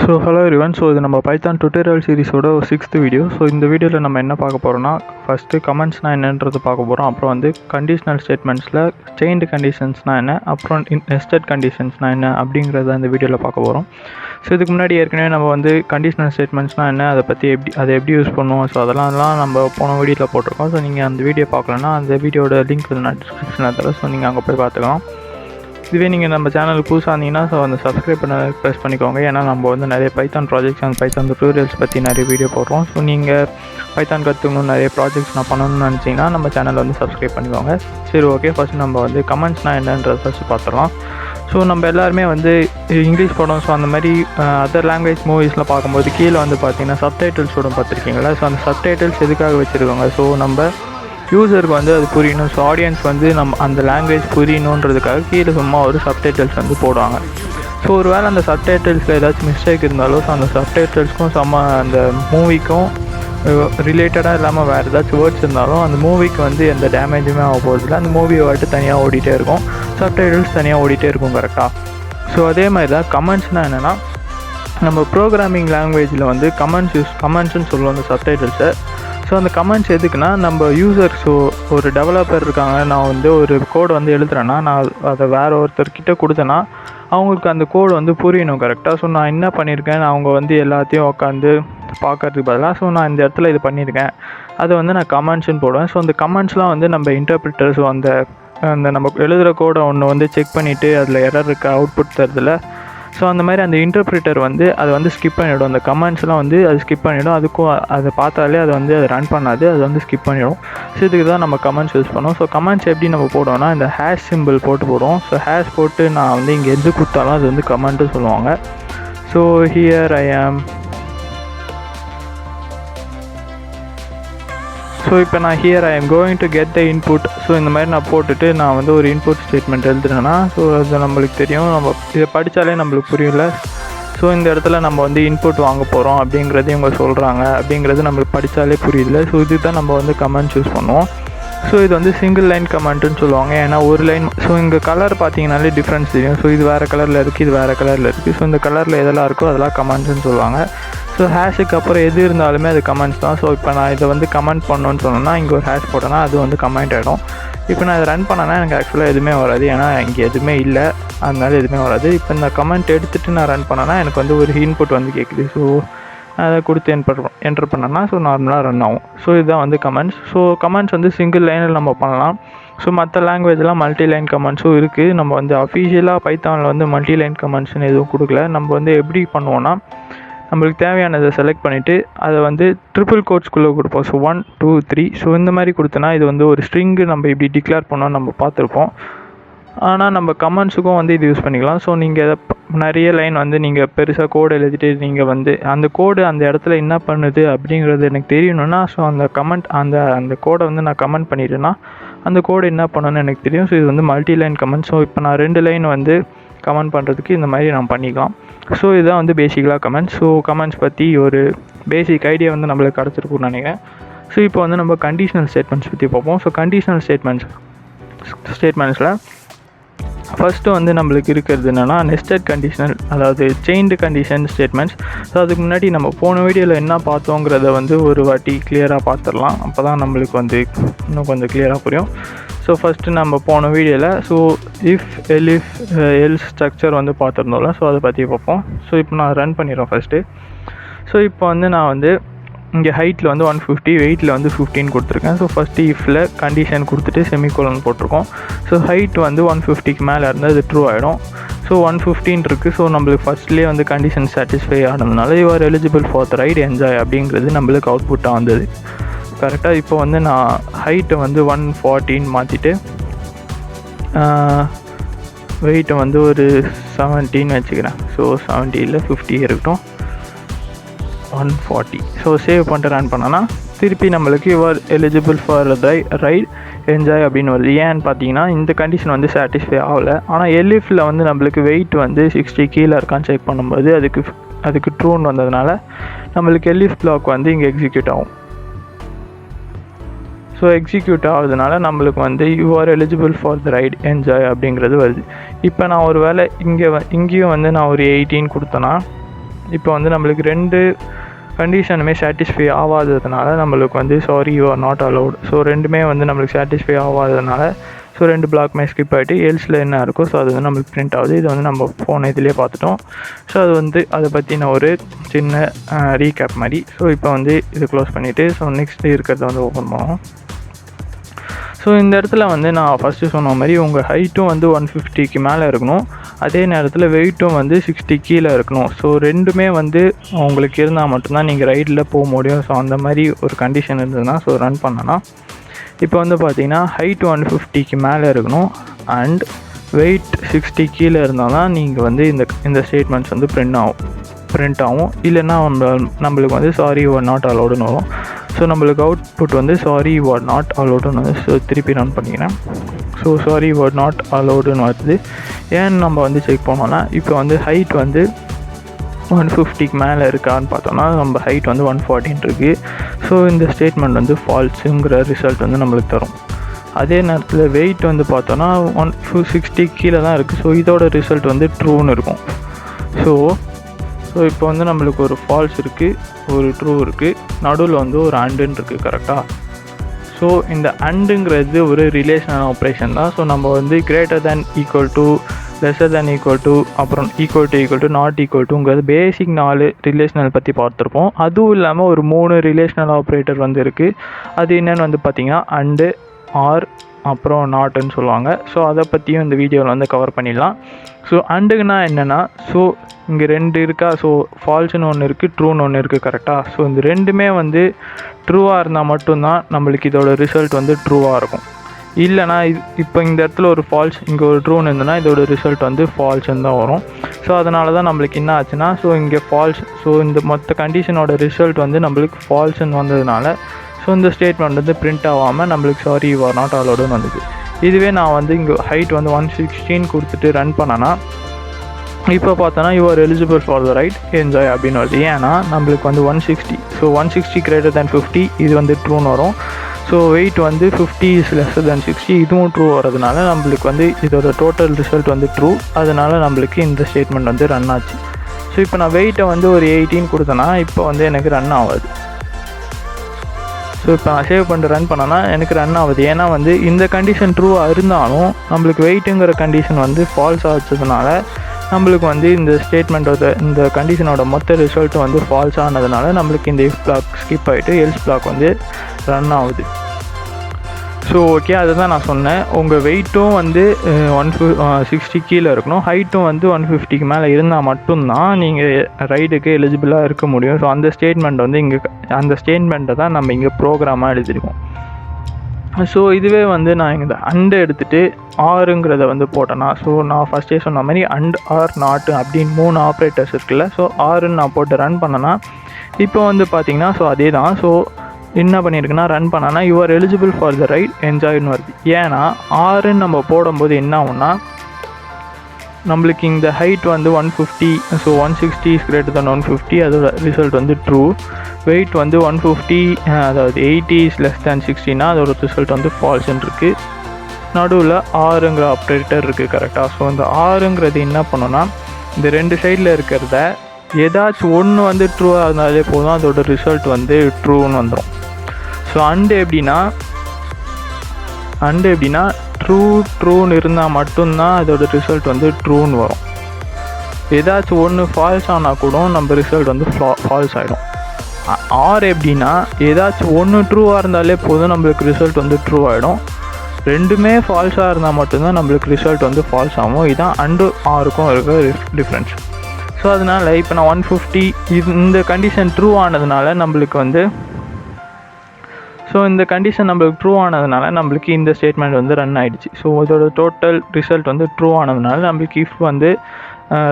Hello everyone. இது நம்ம Python tutorial சீரிஸோட 6th video. இந்த வீடியோவில் நம்ம என்ன பார்க்க போகிறோம்னா, ஃபஸ்ட்டு கமெண்ட்ஸ்னால் என்னன்றது பார்க்க போகிறோம். அப்புறம் வந்து கண்டிஷனல் ஸ்டேட்மெண்ட்ஸில் செயின்டு கண்டிஷன்ஸ்னால் என்ன, அப்புறம் நெஸ்டட் கண்டிஷன்ஸ்னால் என்ன அப்படிங்கிறத அந்த வீடியோவில் பார்க்க போகிறோம். இதுக்கு முன்னாடி ஏற்கனவே நம்ம வந்து கண்டிஷனல் ஸ்டேட்மெண்ட்ஸ்னால் என்ன, அதை பற்றி அதை எப்படி யூஸ் பண்ணுவோம், அதெல்லாம் நம்ம போன வீடியோவில் போட்டிருக்கோம். நீங்கள் அந்த வீடியோ பார்க்கலன்னா அந்த வீடியோட லிங்க் நான் டிஸ்கிரிப்ஷனில் தரேன். நீங்கள் அங்கே போய் பார்த்துக்கலாம். இதுவே நீங்கள் நம்ம சேனலுக்கு புதுசாக இருந்தீங்கன்னா அந்த சப்ஸ்கிரைப் பண்ண ப்ரெஸ் பண்ணிக்கோங்க. ஏன்னா நம்ம வந்து நிறைய Python projects and Python tutorials பற்றி நிறைய வீடியோ போடுறோம். நீங்கள் பைத்தான் கற்றுக்கணும், நிறைய ப்ராஜெக்ட்ஸ் நான் பண்ணணும்னு நினச்சிங்கன்னா நம்ம சேனலை வந்து சப்ஸ்கிரைப் பண்ணிக்கோங்க. சரி, ஓகே. ஃபஸ்ட்டு நம்ம வந்து கமெண்ட்ஸ்னால் என்னன்றதை ஃபஸ்ட்டு பார்த்துடலாம். நம்ம எல்லாருமே வந்து இங்கிலீஷ் படம் அந்த மாதிரி அதர் லாங்குவேஜ் மூவிஸில் பார்க்கும்போது கீழே வந்து பார்த்திங்கன்னா சப்டைட்டில்ஸோட பார்த்துருக்கீங்களா. அந்த சப்டைட்டில்ஸ் எதுக்காக வச்சுருக்காங்க, நம்ம யூசருக்கு வந்து அது புரியணும். ஆடியன்ஸ் வந்து நம்ம அந்த லாங்குவேஜ் புரியணுன்றதுக்காக கீழே சும்மா ஒரு சப்டைட்டில்ஸ் வந்து போடுவாங்க. ஒரு வேளை அந்த சப்டைட்டில்ஸில் ஏதாச்சும் மிஸ்டேக் இருந்தாலோ அந்த சப்டைட்டில்ஸ்க்கும் அந்த மூவிக்கும் ரிலேட்டடாக இல்லாமல் வேறு ஏதாச்சும் வேர்ட்ஸ் இருந்தாலும் அந்த மூவிக்கு வந்து எந்த டேமேஜுமே ஆக போகிறதில்ல. அந்த மூவியை வாட்டு தனியாக ஓடிட்டே இருக்கும், சப்டைட்டில்ஸ் தனியாக ஓடிட்டே இருக்கும். கரெக்டாக. அதே மாதிரி தான் கமெண்ட்ஸ்னால் என்னென்னா, நம்ம ப்ரோக்ராமிங் லாங்குவேஜில் வந்து கமெண்ட்ஸ்ன்னு சொல்லுவோம் அந்த சப்டைட்டில்ஸை. அந்த கமெண்ட்ஸ் எதுக்குன்னா, நம்ம யூசர் ஒரு டெவலப்பர் இருக்காங்க, நான் வந்து ஒரு கோடு வந்து எழுதுறேன்னா நான் அதை வேறு ஒருத்தர்கிட்ட கொடுத்தேன்னா அவங்களுக்கு அந்த கோடு வந்து புரியணும். கரெக்டாக. நான் என்ன பண்ணியிருக்கேன், அவங்க வந்து எல்லாத்தையும் உட்காந்து பார்க்கறதுக்கு பதிலாக நான் இந்த இடத்துல இது பண்ணியிருக்கேன், அதை வந்து நான் கமெண்ட்ஸ்ன்னு போடுவேன். அந்த கமெண்ட்ஸ்லாம் வந்து நம்ம இன்டர்பிரிட்டர் அந்த நம்ம எழுதுகிற கோடை ஒன்று வந்து செக் பண்ணிவிட்டு அதில் எரர் இருக்க அவுட்புட் தருதில்ல. அந்த மாதிரி அந்த இன்டர்பிரிட்டர் வந்து அதை வந்து ஸ்கிப் பண்ணிவிடும். அந்த கமெண்ட்ஸ்லாம் வந்து அது ஸ்கிப் பண்ணிவிடும். அதுக்கும் அதை பார்த்தாலே அது வந்து அதை ரன் பண்ணாது, அது வந்து ஸ்கிப் பண்ணிவிடும். இதுக்கு தான் நம்ம கமெண்ட்ஸ் யூஸ் பண்ணுவோம். கமெண்ட்ஸ் எப்படி நம்ம போடுவோம்னா, இந்த ஹேஷ் சிம்பிள் போட்டு போடுவோம். ஹேஷ் போட்டு நான் வந்து இங்கே எது கொடுத்தாலும் அது வந்து கமெண்ட்டு சொல்லுவாங்க. ஹியர் ஐ ஆம். இப்போ நான் here I am going to get the input. இந்த மாதிரி நான் போட்டுட்டு நான் வந்து ஒரு இன்புட் ஸ்டேட்மெண்ட் எழுதுறேன்னா அது நம்மளுக்கு தெரியும், நம்ம இதை படித்தாலே நம்மளுக்கு புரியல. இந்த இடத்துல நம்ம வந்து இன்புட் வாங்க போகிறோம் அப்படிங்கிறது இவங்க சொல்கிறாங்க அப்படிங்கிறது நம்மளுக்கு படித்தாலே புரியுதில்ல. இது தான் நம்ம வந்து கமெண்ட்ஸ் யூஸ் பண்ணுவோம். இது வந்து சிங்கிள் லைன் கமெண்ட்டுன்னு சொல்லுவாங்க. ஏன்னா ஒரு லைன் இங்கே கலர் பார்த்தீங்கன்னாலே டிஃப்ரென்ஸ் தெரியும். இது வேறு கலரில் இருக்குது, இது வேறு கலரில் இருக்குது. இந்த கலரில் எதெல்லாம் இருக்கோ அதெல்லாம் கமெண்ட்ஸ்ன்னு சொல்லுவாங்க. ஹேஷுக்கு அப்புறம் எது இருந்தாலுமே அது கமெண்ட்ஸ் தான். இப்போ நான் இதை வந்து கமெண்ட் பண்ணணுன்னு சொன்னேன்னா இங்கே ஒரு ஹேஷ் போட்டேன்னா அது வந்து கமெண்ட் ஆகிடும். இப்போ நான் இதை ரன் பண்ணேன்னா எனக்கு ஆக்சுவலாக எதுவுமே வராது, ஏன்னா இங்கே எதுவுமே இல்லை, அதனால எதுவுமே வராது. இப்போ இந்த கமெண்ட் எடுத்துகிட்டு நான் ரன் பண்ணேன்னா எனக்கு வந்து ஒரு இன்புட் வந்து கேட்குது. அதை கொடுத்து என்டர் பண்ணேன்னா நார்மலாக ரன் ஆகும். இதுதான் வந்து கமெண்ட்ஸ். கமெண்ட்ஸ் வந்து சிங்கிள் லைனில் நம்ம பண்ணலாம். மற்ற லாங்குவேஜ்லாம் மல்டி லைன் கமெண்ட்ஸும் இருக்குது. நம்ம வந்து அஃபிஷியலாக பைத்தானில் வந்து மல்டி லைன் கமெண்ட்ஸ்னு எதுவும் கொடுக்கல. நம்ம வந்து எப்படி பண்ணுவோன்னா, நம்மளுக்கு தேவையானதை செலக்ட் பண்ணிவிட்டு அதை வந்து ட்ரிபிள் கோட்ஸ்குள்ளே கொடுப்போம். 1 2 3. இந்த மாதிரி கொடுத்தோன்னா இது வந்து ஒரு ஸ்ட்ரிங்கு நம்ம இப்படி டிக்ளேர் பண்ணோன்னு நம்ம பார்த்துருப்போம். ஆனால் நம்ம கமெண்ட்ஸுக்கும் வந்து இது யூஸ் பண்ணிக்கலாம். நீங்கள் எதை நிறைய லைன் வந்து நீங்கள் பெருசாக கோடு எழுதிட்டு நீங்கள் வந்து அந்த கோடு அந்த இடத்துல என்ன பண்ணுது அப்படிங்கிறது எனக்கு தெரியணுன்னா அந்த கமெண்ட் அந்த கோடை வந்து நான் கமெண்ட் பண்ணிட்டேன்னா அந்த கோடு என்ன பண்ணணும்னு எனக்கு தெரியும். இது வந்து மல்டி லைன் கமெண்ட். இப்போ நான் 2 லைன் வந்து கமெண்ட் பண்ணுறதுக்கு இந்த மாதிரி நான் பண்ணிக்கலாம். இதுதான் வந்து பேசிக்கலாக கமெண்ட்ஸ். கமெண்ட்ஸ் பற்றி ஒரு பேசிக் ஐடியா வந்து நம்மளுக்கு கிடச்சிருக்குன்னு நினைக்கிறேன். இப்போ வந்து நம்ம கண்டிஷனல் ஸ்டேட்மெண்ட்ஸ் பற்றி பார்ப்போம். கண்டிஷனல் ஸ்டேட்மெண்ட்ஸில் ஃபஸ்ட்டு வந்து நம்மளுக்கு இருக்கிறது என்னென்னா நெஸ்டட் கண்டிஷனல், அதாவது செயின்டு கண்டிஷன் ஸ்டேட்மெண்ட்ஸ். அதுக்கு முன்னாடி நம்ம போன வீடியோவில் என்ன பார்த்தோங்கிறத வந்து ஒரு வாட்டி கிளியராக பார்த்துடலாம். அப்போ தான் நம்மளுக்கு வந்து இன்னும் கொஞ்சம் கிளியராக புரியும். ஃபஸ்ட்டு நம்ம போன வீடியோவில் இஃப் எல்ஸ் ஸ்ட்ரக்சர் வந்து பார்த்துருந்தோம்ல, அதை பற்றி பார்ப்போம். இப்போ நான் ரன் பண்ணிடுறேன் ஃபஸ்ட்டு. இப்போ வந்து நான் வந்து இங்கே ஹைட்டில் வந்து 150, வெயிட்டில் வந்து 15 கொடுத்துருக்கேன். ஃபஸ்ட்டு இஃபில் கண்டிஷன் கொடுத்துட்டு செமிகோலன் போட்டிருக்கோம். ஹைட் வந்து 150க்கு மேலே இருந்தால் இது ட்ரூ ஆகிடும். 115 இருக்குது. நம்மளுக்கு ஃபஸ்ட்லேயே வந்து கண்டிஷன் சாட்டிஸ்ஃபை ஆனதுனால you are eligible for the right enjoy அப்படிங்கிறது நம்மளுக்கு அவுட்புட்டாக வந்தது. கரெக்டாக. இப்போ வந்து நான் ஹைட்டை வந்து 114 மாற்றிட்டு வெயிட்டை வந்து ஒரு 17 வச்சுக்கிறேன். 70 50 இருக்கட்டும், 140. சேவ் பண்ணிட்டு ரன் பண்ணோன்னா திருப்பி நம்மளுக்கு you are eligible for the right enjoy அப்படின்னு வருது. ஏன்னு பார்த்தீங்கன்னா இந்த கண்டிஷன் வந்து சாட்டிஸ்ஃபை ஆகலை. ஆனால் எலிஃபில் வந்து நம்மளுக்கு வெயிட் வந்து 60 கீழே இருக்கான்னு செக் பண்ணும்போது அதுக்கு ட்ரூன்னு வந்ததுனால நம்மளுக்கு எலிஃப் பிளாக் வந்து இங்கே எக்ஸிக்யூட் ஆகும். எக்ஸிக்யூட் ஆகுதுனால நம்மளுக்கு வந்து you are eligible for the right enjoy அப்படிங்கிறது வருது. இப்போ நான் ஒரு வேளை இங்கேயும் வந்து நான் ஒரு 18 கொடுத்தேன்னா இப்போ வந்து நம்மளுக்கு 2 கண்டிஷனுமே சாட்டிஸ்ஃபை ஆகாததுனால நம்மளுக்கு வந்து sorry you are not allowed. So ரெண்டுமே வந்து நம்மளுக்கு சாட்டிஸ்ஃபை ஆகாததுனால ஸோ 2 பிளாக்குமே ஸ்கிப் ஆகிட்டு எல்ஸில் என்ன இருக்கோ ஸோ அது வந்து நம்மளுக்கு பிரிண்ட் ஆகுது. இது வந்து நம்ம ஃபோன் இதிலே பார்த்துட்டோம். ஸோ அது வந்து அதை பற்றின ஒரு சின்ன ரீகேப் மாதிரி. ஸோ இப்போ வந்து இது க்ளோஸ் பண்ணிவிட்டு ஸோ நெக்ஸ்ட் இருக்கிறத வந்து ஓப்பன் பண்ணுவோம். ஸோ இந்த இடத்துல வந்து நான் ஃபஸ்ட்டு சொன்ன மாதிரி உங்கள் ஹைட்டும் வந்து 150க்கு மேலே இருக்கணும், அதே நேரத்தில் வெயிட்டும் வந்து 60 கீழே இருக்கணும். ஸோ ரெண்டுமே வந்து உங்களுக்கு இருந்தால் மட்டும்தான் நீங்கள் ரைடில் போக முடியும். ஸோ அந்த மாதிரி ஒரு கண்டிஷன் இருந்ததுன்னா ஸோ ரன் பண்ணனா இப்போ வந்து பார்த்தீங்கன்னா ஹைட் 150க்கு மேலே இருக்கணும் அண்ட் வெயிட் 60 கீழே இருந்தால் தான் நீங்கள் வந்து இந்த ஸ்டேட்மெண்ட்ஸ் வந்து பிரிண்ட் ஆகும். இல்லைன்னா நம்மளுக்கு வந்து சாரி யூ ஆர் நாட் அலவுடுன்னு வரும். ஸோ நம்மளுக்கு அவுட்புட் வந்து சாரி யூ ஆர் நாட் அலவுடுன்னு வந்து ஸோ திருப்பி ரன் பண்ணிக்கிறேன். So sorry you are not அலவுடுன்னு வருது. ஏன்னு நம்ம வந்து செக் பண்ணோன்னா இப்போ வந்து ஹைட் வந்து 150க்கு மேலே இருக்கான்னு பார்த்தோன்னா நம்ம ஹைட் வந்து 140 இருக்குது. ஸோ இந்த ஸ்டேட்மெண்ட் வந்து ஃபால்ஸுங்கிற ரிசல்ட் வந்து நம்மளுக்கு தரும். அதே நேரத்தில் வெயிட் வந்து பார்த்தோன்னா 160 கீழே தான் இருக்குது. ஸோ இதோட ரிசல்ட் வந்து ட்ரூன்னு இருக்கும். ஸோ இப்போ வந்து நம்மளுக்கு ஒரு ஃபால்ஸ் இருக்குது, ஒரு ட்ரூ இருக்குது, நடுவில் வந்து ஒரு அண்டுன்னு இருக்குது கரெக்டாக. ஸோ இந்த அண்டுங்கிறது ஒரு ரிலேஷனல் ஆப்ரேஷன் தான். ஸோ நம்ம வந்து greater than equal to, lesser than equal to, அப்புறம் ஈக்குவல் டு நாட் ஈக்குவல் டுங்கிறது பேசிக் 4 ரிலேஷனல் பற்றி பார்த்துருப்போம். அதுவும் இல்லாமல் ஒரு 3 ரிலேஷனல் ஆப்ரேட்டர் வந்து இருக்குது. அது என்னென்னு வந்து பார்த்திங்கன்னா அண்டு, ஆர், அப்புறம் நாட்டுன்னு சொல்லுவாங்க. ஸோ அதை பற்றியும் இந்த வீடியோவில் வந்து கவர் பண்ணிடலாம். ஸோ அண்டுக்குன்னா என்னென்னா ஸோ இங்கே 2 இருக்கா. ஸோ ஃபால்ஸ்னு ஒன்று இருக்குது, ட்ரூன்னு ஒன்று இருக்குது கரெக்டாக. ஸோ இந்த ரெண்டுமே வந்து ட்ரூவாக இருந்தால் மட்டும்தான் நம்மளுக்கு இதோட ரிசல்ட் வந்து ட்ரூவாக இருக்கும். இல்லைனா இப்போ இந்த இடத்துல ஒரு ஃபால்ஸ், இங்கே ஒரு ட்ரூன்னு இருந்ததுன்னா இதோட ரிசல்ட் வந்து ஃபால்ஸ்ன்னு தான் வரும். ஸோ அதனால தான் நம்மளுக்கு என்ன ஆச்சுன்னா ஸோ இங்கே ஃபால்ஸ், ஸோ இந்த மொத்த கண்டிஷனோட ரிசல்ட் வந்து நம்மளுக்கு ஃபால்ஸ்ன்னு வந்ததுனால ஸோ இந்த ஸ்டேட்மெண்ட் வந்து பிரிண்ட் ஆகாமல் நம்மளுக்கு சாரி யூ ஆர் நாட் அலவுடுன்னு வந்தது. இதுவே நான் வந்து இங்கே ஹைட் வந்து 116 கொடுத்துட்டு ரன் பண்ணேன்னா இப்போ பார்த்தோன்னா you are eligible for the right enjoy அப்படின்னு வருது. ஏன்னா நம்மளுக்கு வந்து 160, ஸோ 160 கிரேட்டர் தேன் 50 இது வந்து ட்ரூன்னு வரும். ஸோ வெயிட் வந்து 50 இஸ் லெஸ்ஸர் தேன் 60 இதுவும் ட்ரூ வரதுனால நம்மளுக்கு வந்து இதோட டோட்டல் ரிசல்ட் வந்து ட்ரூ. அதனால் நம்மளுக்கு இந்த ஸ்டேட்மெண்ட் வந்து ரன் ஆச்சு. ஸோ இப்போ நான் வெயிட்டை வந்து ஒரு 18 கொடுத்தேன்னா இப்போ வந்து எனக்கு ரன் ஆகாது. ஸோ இப்போ நான் சேவ் பண்ணிட்டு ரன் பண்ணேன்னா எனக்கு ரன் ஆகுது. ஏன்னா வந்து இந்த கண்டிஷன் ட்ரூவாக இருந்தாலும் நம்மளுக்கு வெயிட்டுங்கிற கண்டிஷன் வந்து ஃபால்ஸ் ஆச்சதுனால நம்மளுக்கு வந்து இந்த ஸ்டேட்மெண்ட்டோட இந்த கண்டிஷனோட மொத்த ரிசல்ட் வந்து ஃபால்ஸ் ஆனதுனால நம்மளுக்கு இந்த இஃப் பிளாக் ஸ்கிப் ஆகிட்டு எல்ஸ் பிளாக் வந்து ரன் ஆகுது. ஸோ ஓகே, அதை தான் நான் சொன்னேன். உங்கள் வெயிட்டும் வந்து 160 கீழே இருக்கணும், ஹைட்டும் வந்து 150க்கு மேலே இருந்தால் மட்டும்தான் நீங்கள் ரைடுக்கு எலிஜிபிளாக இருக்க முடியும். ஸோ அந்த ஸ்டேட்மெண்ட் வந்து இங்கே அந்த ஸ்டேட்மெண்ட்டை தான் நம்ம இங்கே ப்ரோக்ராமாக எழுதியிருக்கோம். ஸோ இதுவே வந்து நான் இந்த அண்டு எடுத்துகிட்டு ஆறுங்கிறத வந்து போட்டேன்னா ஸோ நான் ஃபஸ்ட்டே சொன்ன மாதிரி அண்ட், ஆர், நாட்டு அப்படின்னு 3 ஆப்ரேட்டர்ஸ் இருக்குல்ல. ஸோ ஆறுன்னு நான் போட்டு ரன் பண்ணேன்னா இப்போ வந்து பார்த்திங்கன்னா ஸோ அதே தான். ஸோ என்ன பண்ணியிருக்குன்னா ரன் பண்ணனா you are eligible for the right என்ஜாய்னு வருது. ஏன்னா ஆறுன்னு நம்ம போடும்போது என்ன ஆகும்னா நம்மளுக்கு இந்த ஹைட் வந்து 150, ஸோ 160 இஸ் கிரேட்டர் தென் 150 அதோட ரிசல்ட் வந்து ட்ரூ. வெயிட் வந்து 150 அதாவது 80 இஸ் லெஸ் தேன் 60னா அதோட ரிசல்ட் வந்து ஃபால்ஸ்ன்னு இருக்குது. நடுவில் ஆறுங்கிற ஆப்ரேட்டர் இருக்குது கரெக்டாக. ஸோ இந்த ஆறுங்கிறது என்ன பண்ணோன்னா இந்த 2 சைடில் இருக்கிறத ஏதாச்சும் ஒன்று வந்து ட்ரூவாக இருந்தாலே போதும், அதோட ரிசல்ட் வந்து ட்ரூன்னு வந்துடும். ஸோ அண்டு எப்படின்னா ட்ரூன்னு இருந்தால் மட்டும்தான் அதோட ரிசல்ட் வந்து ட்ரூன்னு வரும். ஏதாச்சும் ஒன்று ஃபால்ஸ் ஆனால் கூட நம்ம ரிசல்ட் வந்து ஃபால்ஸ் ஆகிடும். ஆர் எப்படின்னா ஏதாச்சும் ஒன்று ட்ரூவாக இருந்தாலே போதும் நம்மளுக்கு ரிசல்ட் வந்து ட்ரூ ஆகிடும். ரெண்டுமே ஃபால்ஸாக இருந்தால் மட்டும்தான் நம்மளுக்கு ரிசல்ட் வந்து ஃபால்ஸ் ஆகும். இதுதான் அண்டு ஆருக்கும் இருக்கிற டிஃப்ரென்ஸ். ஸோ அதனால் இப்போ நான் 150 இந்த கண்டிஷன் ட்ரூ ஆனதுனால நம்மளுக்கு வந்து ஸோ இந்த கண்டிஷன் நம்மளுக்கு ட்ரூ ஆனதுனால நம்மளுக்கு இந்த ஸ்டேட்மெண்ட் வந்து ரன் ஆகிடுச்சு. ஸோ இதோட டோட்டல் ரிசல்ட் வந்து ட்ரூ ஆனதுனால நம்மளுக்கு இஃப் வந்து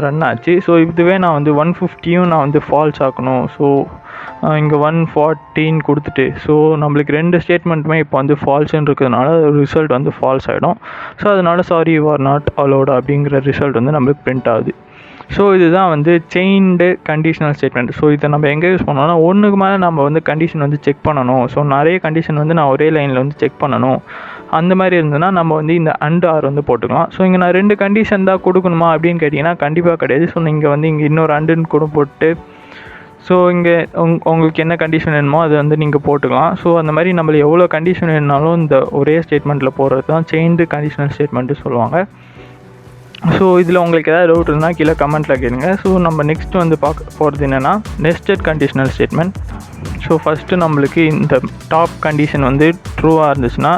ரன் ஆச்சு. ஸோ இதுவே நான் வந்து 150யும் நான் வந்து ஃபால்ஸ் ஆக்கணும். ஸோ இங்கே 114 கொடுத்துட்டு ஸோ நம்மளுக்கு 2 ஸ்டேட்மெண்ட்டுமே இப்போ வந்து ஃபால்ஸ்ன்னு இருக்கிறதுனால ரிசல்ட் வந்து ஃபால்ஸ் ஆகிடும். ஸோ அதனால் sorry you are not allowed அப்படிங்கிற ரிசல்ட் வந்து நம்மளுக்கு பிரிண்ட் ஆகுது. ஸோ இதுதான் வந்து செயின்டு கண்டிஷனல் ஸ்டேட்மெண்ட். ஸோ இதை நம்ம எங்கே யூஸ் பண்ணோம்னா ஒன்றுக்கு மேலே நம்ம வந்து கண்டிஷன் வந்து செக் பண்ணணும். ஸோ நிறைய கண்டிஷன் வந்து நான் ஒரே லைனில் வந்து செக் பண்ணணும் அந்த மாதிரி இருந்ததுன்னா நம்ம வந்து இந்த அண்ட் ஆர் வந்து போட்டுக்கலாம். ஸோ இங்கே நான் 2 கண்டிஷன் தான் கொடுக்கணுமா அப்படின்னு கேட்டிங்கன்னா கண்டிப்பாக கிடையாது. ஸோ நீங்கள் வந்து இங்கே இன்னொரு அண்டுன்னு கூட போட்டு ஸோ இங்கே உங்களுக்கு என்ன கண்டிஷன் வேணுமோ அது வந்து நீங்கள் போட்டுக்கலாம். ஸோ அந்த மாதிரி நம்மளுக்கு எவ்வளோ கண்டிஷன் வேணுனாலும் இந்த ஒரே ஸ்டேட்மெண்ட்டில் போடுறது தான் செயின்டு கண்டிஷனல் ஸ்டேட்மெண்ட்டு சொல்லுவாங்க. ஸோ இதில் உங்களுக்கு ஏதாவது டவுட் இருந்தால் கீழே கமெண்ட்டில் கேளுங்க. ஸோ நம்ம நெக்ஸ்ட் வந்து பார்க்க போகிறது என்னென்னா nested conditional statement. So first நம்மளுக்கு இந்த டாப் கண்டிஷன் வந்து ட்ரூவாக இருந்துச்சுன்னா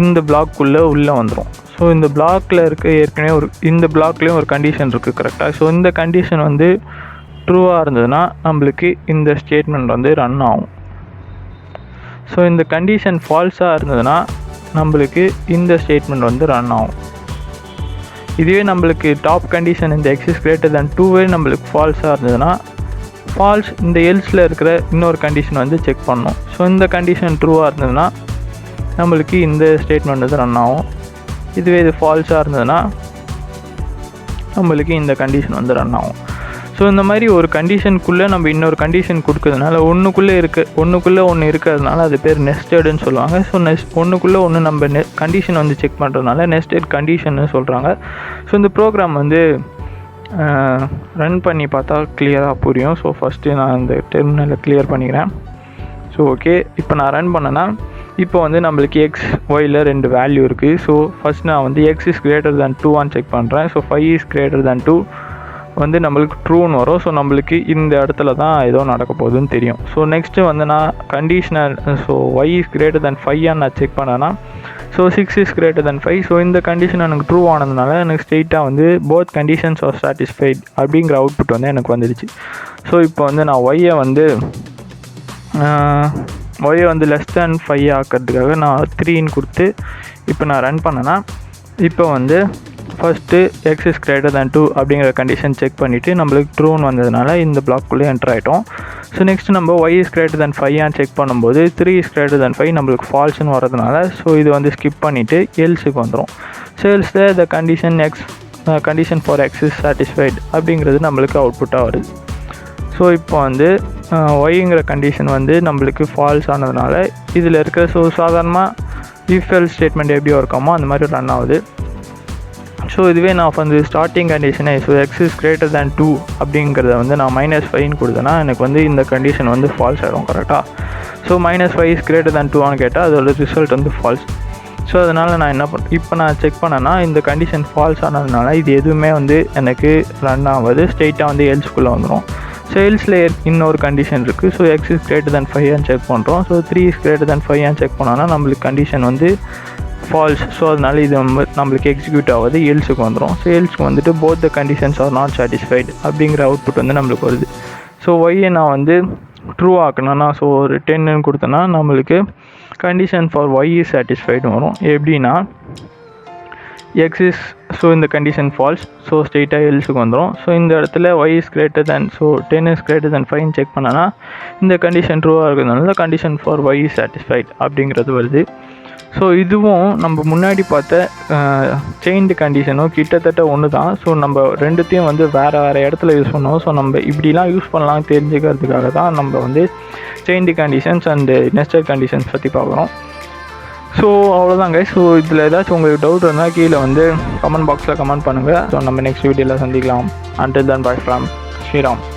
இந்த பிளாக்குள்ளே உள்ளே வந்துடும். ஸோ இந்த பிளாக்கில் இருக்க ஏற்கனவே இந்த பிளாக்லேயும் ஒரு கண்டிஷன் இருக்குது கரெக்டாக. ஸோ இந்த கண்டிஷன் வந்து ட்ரூவாக இருந்ததுன்னா நம்மளுக்கு இந்த ஸ்டேட்மெண்ட் வந்து ரன் ஆகும். ஸோ இந்த கண்டிஷன் ஃபால்ஸாக இருந்ததுன்னா நம்மளுக்கு இந்த ஸ்டேட்மெண்ட் வந்து ரன் ஆகும். இதுவே நம்மளுக்கு டாப் கண்டிஷன் இந்த எக்ஸ் கிரேட்டர் தேன் 2வே நம்மளுக்கு ஃபால்ஸாக இருந்ததுன்னா ஃபால்ஸ் இந்த எல்ஸில் இருக்கிற இன்னொரு கண்டிஷன் வந்து செக் பண்ணணும். ஸோ இந்த கண்டிஷன் ட்ரூவாக இருந்ததுன்னா நம்மளுக்கு இந்த ஸ்டேட்மெண்ட் வந்து ரன் ஆகும். இதுவே இது ஃபால்ஸாக இருந்ததுன்னா நம்மளுக்கு இந்த கண்டிஷன் வந்து ரன் ஆகும். ஸோ இந்த மாதிரி ஒரு கண்டிஷனுக்குள்ளே நம்ம இன்னொரு கண்டிஷன் கொடுக்கறதுனால ஒன்றுக்குள்ளே ஒன்று இருக்கிறதுனால அது பேர் நெஸ்டடுன்னு சொல்லுவாங்க. ஸோ ஒன்றுக்குள்ளே ஒன்று நம்ம கண்டிஷன் வந்து செக் பண்ணுறதுனால நெஸ்டட் கண்டிஷன்னு சொல்கிறாங்க. ஸோ இந்த ப்ரோக்ராம் வந்து ரன் பண்ணி பார்த்தா கிளியராக புரியும். ஸோ ஃபஸ்ட்டு நான் இந்த டெர்மினலை கிளியர் பண்ணிக்கிறேன். ஸோ ஓகே, இப்போ நான் ரன் பண்ணேன்னா இப்போ வந்து நம்மளுக்கு எக்ஸ் ஒயில் 2 வேல்யூ இருக்குது. ஸோ ஃபஸ்ட் நான் வந்து X is greater than 2 check பண்ணுறேன். ஸோ 5 இஸ் கிரேட்டர் தேன் 2 வந்து நம்மளுக்கு ட்ரூன்னு வரும். ஸோ நம்மளுக்கு இந்த இடத்துல தான் ஏதோ நடக்க போகுதுன்னு தெரியும். ஸோ நெக்ஸ்ட்டு வந்து நான் conditional so y is greater than 5 நான் செக் பண்ணேன்னா so 6 is greater than 5. So இந்த கண்டிஷன் எனக்கு ட்ரூ ஆனதுனால எனக்கு ஸ்ட்ரெயிட்டாக வந்து போத் கண்டிஷன்ஸ் ஆர் சாட்டிஸ்ஃபைட் அப்படிங்கிற அவுட்புட் வந்து எனக்கு வந்துடுச்சு. ஸோ இப்போ வந்து நான் ஒய்யை வந்து லெஸ் தேன் 5 ஆக்கிறதுக்காக நான் 3ன்னு கொடுத்து இப்போ நான் ரன் பண்ணேன்னா இப்போ வந்து first x is greater than 2 அப்படிங்கிற கண்டிஷன் செக் பண்ணிவிட்டு நம்மளுக்கு ட்ரூன்னு வந்ததுனால இந்த பிளாக்குள்ளே என்டர் ஆகிட்டோம். ஸோ நெக்ஸ்ட் நம்ம y is greater than 5 check பண்ணும்போது 3 இஸ் கிரேட்டர் தேன் 5 நம்மளுக்கு ஃபால்ஸ்ன்னு வரதுனால ஸோ இது வந்து ஸ்கிப் பண்ணிவிட்டு எல்ஸுக்கு வந்துடும். ஸோ எல்ஸில் the condition for X is satisfied அப்படிங்கிறது நம்மளுக்கு அவுட்புட்டாக வருது. ஸோ இப்போ வந்து ஒய்ங்கிற கண்டிஷன் வந்து நம்மளுக்கு ஃபால்ஸ் ஆனதுனால இதில் இருக்கிற ஸோ சாதாரணமாக இஃப் எல்ஸ் ஸ்டேட்மெண்ட் எப்படி ஒர்க்காமோ அந்த மாதிரி ரன் ஆகுது. ஸோ இதுவே நான் வந்து ஸ்டார்டிங் கண்டிஷனே so X is greater than 2 அப்படிங்கிறத வந்து நான் -5 கொடுத்தேன்னா எனக்கு வந்து இந்த கண்டிஷன் வந்து ஃபால்ஸ் ஆகிடும் கரெக்டாக. ஸோ -5 இஸ் கிரேட்டர் தேன் 2 கேட்டால் அதோட ரிசல்ட் வந்து ஃபால்ஸ். ஸோ அதனால் நான் என்ன இப்போ நான் செக் பண்ணேன்னா இந்த கண்டிஷன் ஃபால்ஸ் ஆனதுனால இது எதுவுமே வந்து எனக்கு ரன் ஆகாது, ஸ்ட்ரெயிட்டாக வந்து எல்ஸ்குள்ளே வந்துடும். ஸோ எல்ஸில் இன்னொரு கண்டிஷன் இருக்குது. So X is greater than 5 check பண்ணுறோம். So 3 is greater than 5 check பண்ணோன்னா நம்மளுக்கு கண்டிஷன் வந்து ஃபால்ஸ். ஸோ அதனால் இது நம்மளுக்கு எக்ஸிக்யூட் ஆகுது, எல்ஸுக்கு வந்துடும். ஸோ எல்ஸுக்கு வந்துட்டு both the conditions are not satisfied அப்படிங்கிற அவுட்புட் வந்து நம்மளுக்கு வருது. ஸோ ஒய்யை நான் வந்து ட்ரூ ஆக்கணும்னா ஸோ ஒரு 10ன்னு கொடுத்தேன்னா நம்மளுக்கு condition for y is satisfied வரும். எப்படின்னா எக்ஸ் இஸ் ஸோ இந்த கண்டிஷன் ஃபால்ஸ், ஸோ ஸ்ட்ரெயிட்டாக எல்ஸுக்கு வந்துடும். ஸோ இந்த இடத்துல y is greater than so 10 is greater than 5 check பண்ணனா இந்த கண்டிஷன் ட்ரூவாக இருக்கிறதுனால condition for y is satisfied அப்படிங்கிறது வருது. ஸோ இதுவும் நம்ம முன்னாடி பார்த்த செயின்டு கண்டிஷனும் கிட்டத்தட்ட ஒன்று தான். ஸோ நம்ம ரெண்டுத்தையும் வந்து வேறு இடத்துல யூஸ் பண்ணோம். ஸோ நம்ம இப்படிலாம் யூஸ் பண்ணலாம் தெரிஞ்சுக்கிறதுக்காக தான் நம்ம வந்து saint conditions and nested conditions பற்றி பார்க்குறோம். ஸோ அவ்வளோதாங்க. ஸோ இதில் ஏதாச்சும் உங்களுக்கு டவுட் இருந்தால் கீழே வந்து கமெண்ட் பாக்ஸில் கமெண்ட் பண்ணுங்கள். ஸோ நம்ம நெக்ஸ்ட் வீடியோவில் சந்திக்கலாம். Until then, bye from Sriram.